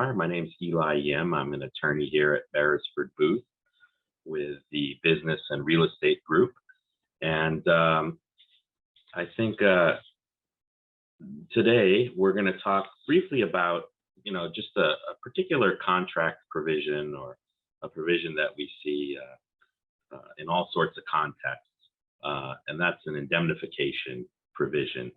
Hi, my name's Eli Yim. I'm an attorney here at Beresford Booth with the Business and Real Estate Group. And I think today we're going to talk briefly about, just a particular contract provision or a provision that we see in all sorts of contexts. And that's an indemnification provision.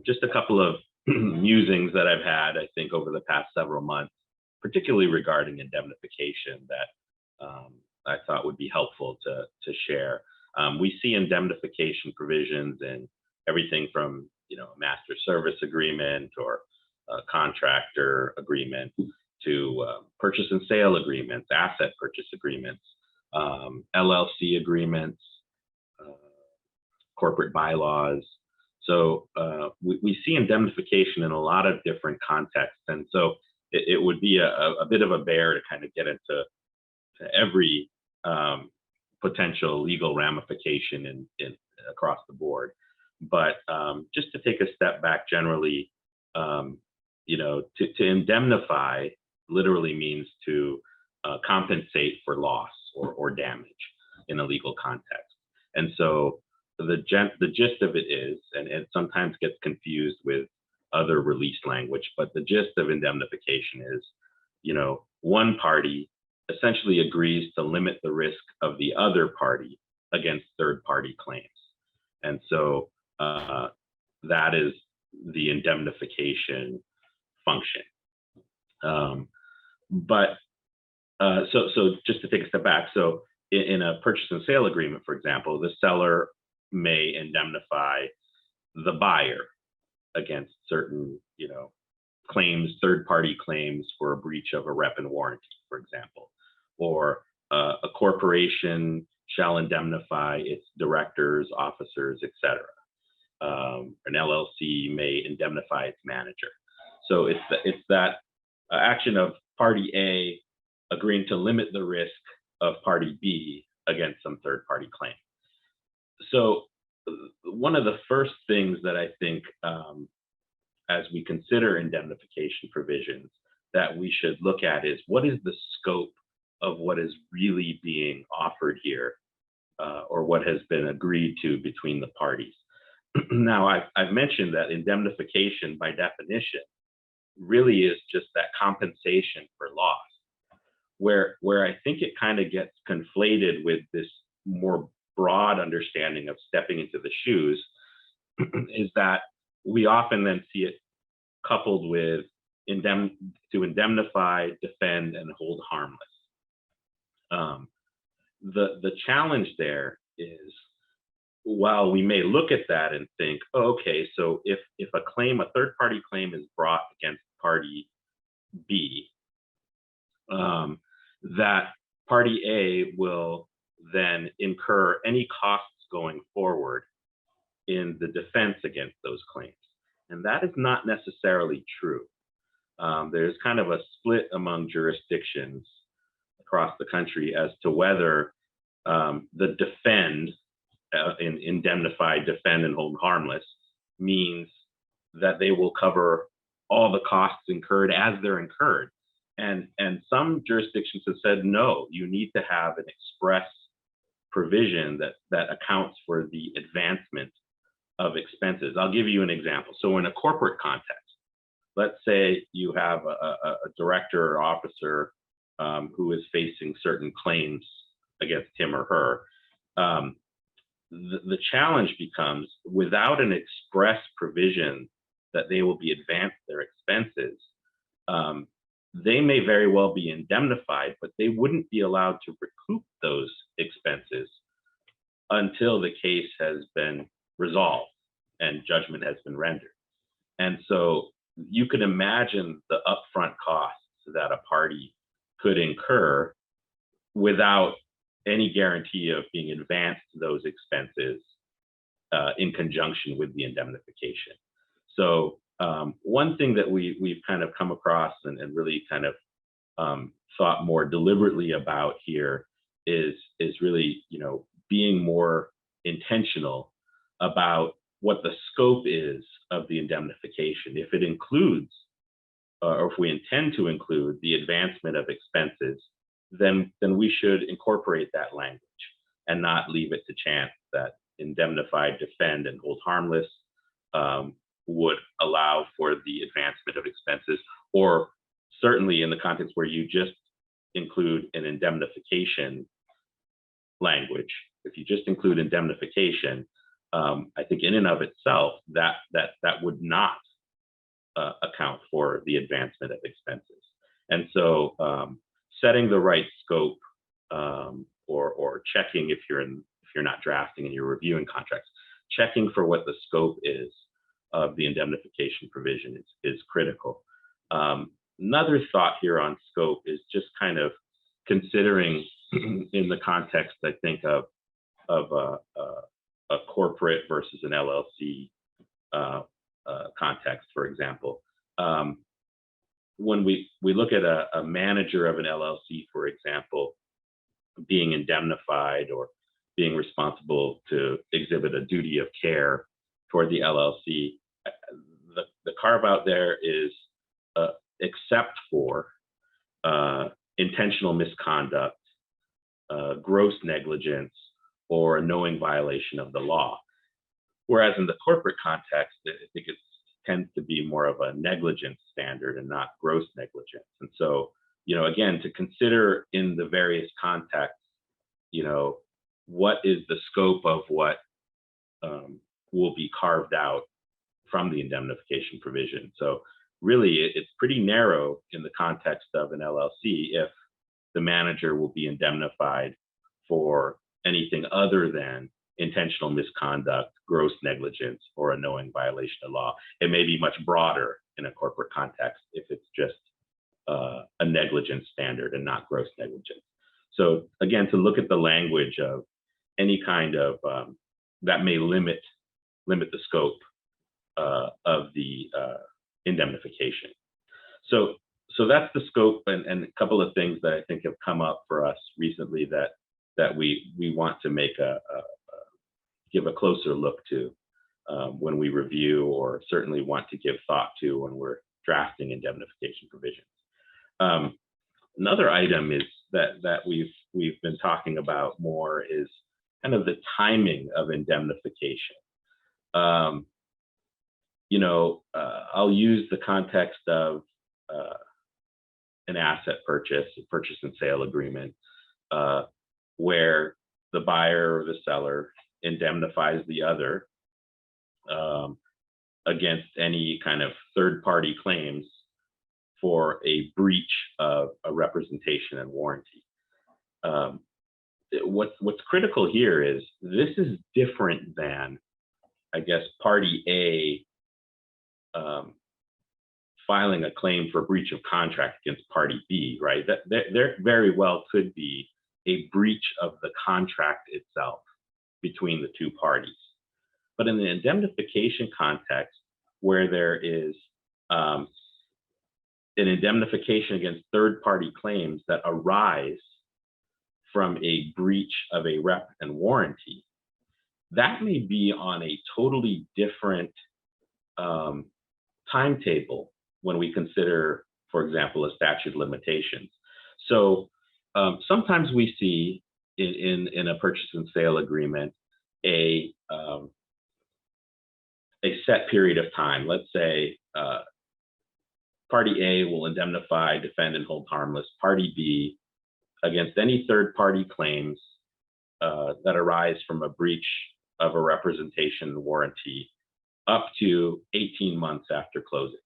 Just a couple of musings that I've had, I think, over the past several months, particularly regarding indemnification, that I thought would be helpful to share. We see indemnification provisions in everything from, a master service agreement or a contractor agreement to purchase and sale agreements, asset purchase agreements, LLC agreements, corporate bylaws. So we see indemnification in a lot of different contexts. And so it would be a bit of a bear to kind of get into every potential legal ramification in across the board. But just to take a step back generally, to indemnify literally means to compensate for loss or damage in a legal context. And so the gist of it is, and it sometimes gets confused with other release language, but the gist of indemnification is, one party essentially agrees to limit the risk of the other party against third-party claims. And so that is the indemnification function. So just to take a step back, so in a purchase and sale agreement, for example, the seller may indemnify the buyer against certain, claims, third-party claims for a breach of a rep and warranty, for example, or a corporation shall indemnify its directors, officers, etc. An LLC may indemnify its manager. So it's that action of party A agreeing to limit the risk of party B against some third-party claim. So one of the first things that I think, as we consider indemnification provisions, that we should look at is what is the scope of what is really being offered here, or what has been agreed to between the parties. Now, I've mentioned that indemnification, by definition, really is just that compensation for loss, where I think it kind of gets conflated with this more broad understanding of stepping into the shoes, is that we often then see it coupled with to indemnify, defend, and hold harmless. The challenge there is, while we may look at that and think, oh, okay, so if a third-party claim is brought against party B, that party A will then incur any costs going forward in the defense against those claims. And that is not necessarily true. There's kind of a split among jurisdictions across the country as to whether the defend, in indemnify, defend, and hold harmless means that they will cover all the costs incurred as they're incurred. And some jurisdictions have said, no, you need to have an express provision that accounts for the advancement of expenses. I'll give you an example. So in a corporate context, let's say you have a director or officer who is facing certain claims against him or her. The challenge becomes, without an express provision that they will be advanced their expenses, they may very well be indemnified, but they wouldn't be allowed to recoup those expenses until the case has been resolved and judgment has been rendered. And so you could imagine the upfront costs that a party could incur without any guarantee of being advanced those expenses in conjunction with the indemnification. So one thing that we've kind of come across and really kind of thought more deliberately about here is really, being more intentional about what the scope is of the indemnification. If it includes or if we intend to include the advancement of expenses, then we should incorporate that language and not leave it to chance that indemnify, defend, and hold harmless would allow for the advancement of expenses, or certainly in the context where you just include an indemnification language. If you just include indemnification, I think in and of itself, that would not account for the advancement of expenses. And so setting the right scope, or checking if you're not drafting and you're reviewing contracts, checking for what the scope is of the indemnification provision is critical. Another thought here on scope is just kind of considering in the context, I think, of a corporate versus an LLC context, for example. When we look at a manager of an LLC, for example, being indemnified or being responsible to exhibit a duty of care toward the LLC, the carve out there is except for intentional misconduct, gross negligence, or a knowing violation of the law. Whereas in the corporate context, I think it tends to be more of a negligence standard and not gross negligence. And so, again, to consider in the various contexts, what is the scope of what will be carved out from the indemnification provision. So really, it's pretty narrow in the context of an LLC if the manager will be indemnified for anything other than intentional misconduct, gross negligence, or a knowing violation of law. It may be much broader in a corporate context if it's just a negligence standard and not gross negligence. So again, to look at the language of any kind of that may limit the scope of the indemnification. So that's the scope, and a couple of things that I think have come up for us recently that we want to make give a closer look to when we review, or certainly want to give thought to when we're drafting indemnification provisions. Another item is that we've been talking about more is kind of the timing of indemnification. I'll use the context of an asset purchase, a purchase and sale agreement, where the buyer or the seller indemnifies the other against any kind of third-party claims for a breach of a representation and warranty. What's critical here is this is different than, I guess, party A filing a claim for breach of contract against party B, right? That there very well could be a breach of the contract itself between the two parties. But in the indemnification context, where there is an indemnification against third-party claims that arise from a breach of a rep and warranty, that may be on a totally different timetable when we consider, for example, a statute of limitations. So sometimes we see in a purchase and sale agreement a set period of time. Let's say party A will indemnify, defend, and hold harmless party B against any third-party claims that arise from a breach of a representation and warranty up to 18 months after closing.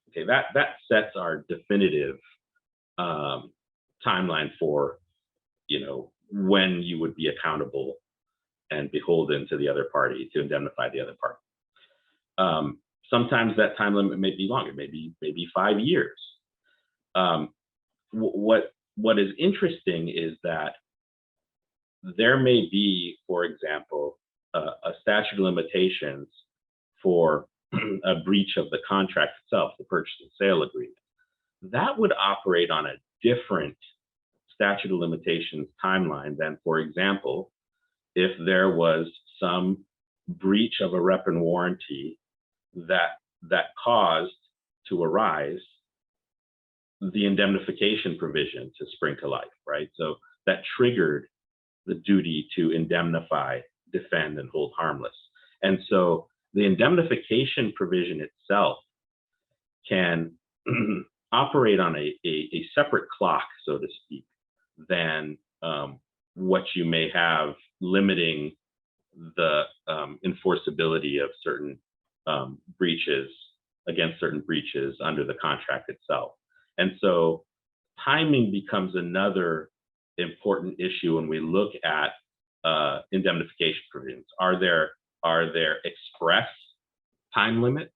Okay, that sets our definitive timeline for, when you would be accountable and beholden to the other party to indemnify the other party. Sometimes that time limit may be longer, maybe 5 years. What is interesting is that there may be, for example, a statute of limitations for a breach of the contract itself, the purchase and sale agreement. That would operate on a different statute of limitations timeline than, for example, if there was some breach of a rep and warranty that caused to arise the indemnification provision to spring to life, right? So that triggered the duty to indemnify, defend, and hold harmless. And so the indemnification provision itself can operate on a separate clock, so to speak, than what you may have limiting the enforceability of certain breaches against certain breaches under the contract itself. And so timing becomes another important issue when we look at indemnification provisions. Are there express time limits?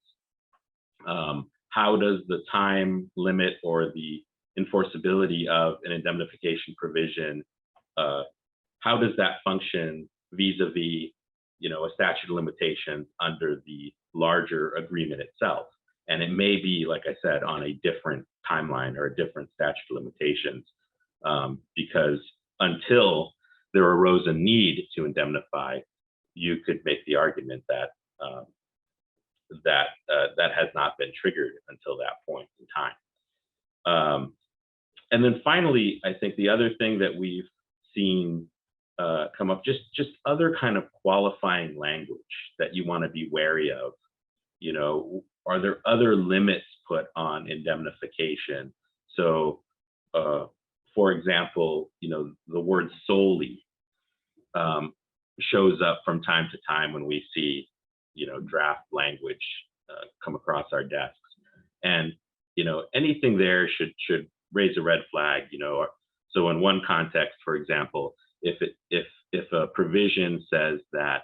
How does the time limit or the enforceability of an indemnification provision, how does that function vis-a-vis, a statute of limitations under the larger agreement itself? And it may be, like I said, on a different timeline or a different statute of limitations, because until there arose a need to indemnify, you could make the argument that that has not been triggered until that point in time. And then finally, I think the other thing that we've seen come up, just other kind of qualifying language that you want to be wary of. Are there other limits put on indemnification? So, for example, the word solely shows up from time to time when we see, draft language come across our desks, and anything there should raise a red flag. So in one context, for example, if a provision says that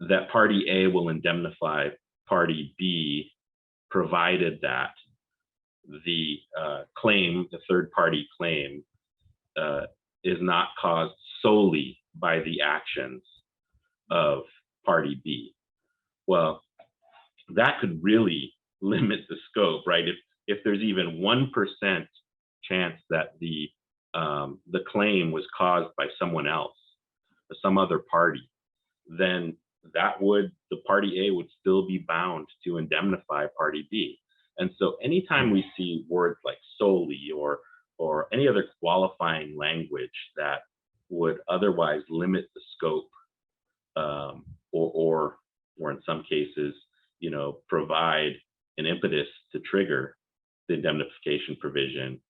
that party A will indemnify party B, provided that the claim, the third party claim, is not caused solely by the actions of party B. Well, that could really limit the scope, right? If there's even 1% chance that the claim was caused by someone else, or some other party, then the party A would still be bound to indemnify party B. And so anytime we see words like solely or any other qualifying language that would otherwise limit the scope, or in some cases, provide an impetus to trigger the indemnification provision,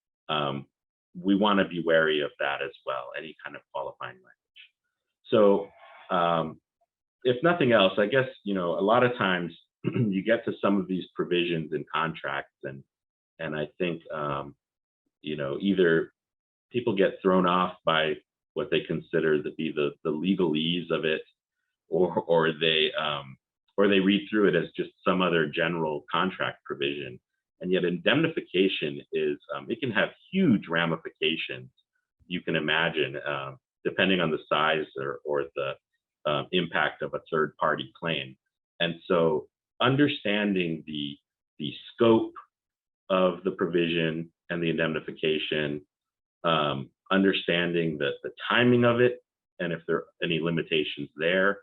we want to be wary of that as well, any kind of qualifying language. So if nothing else, I guess, a lot of times you get to some of these provisions in contracts, and I think, either people get thrown off by what they consider to be the legalese of it, or they read through it as just some other general contract provision. And yet indemnification is, it can have huge ramifications, you can imagine, depending on the size or the impact of a third party claim. And so understanding the scope of the provision and the indemnification, understanding the timing of it, and if there are any limitations there,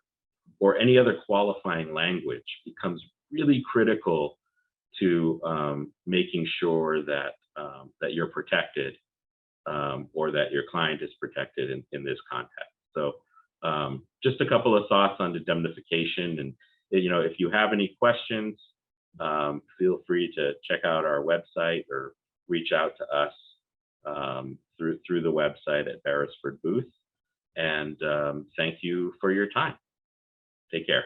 or any other qualifying language, becomes really critical to making sure that that you're protected, or that your client is protected in this context. So just a couple of thoughts on indemnification. And if you have any questions, feel free to check out our website or reach out to us through the website at Beresford Booth. And thank you for your time. Take care.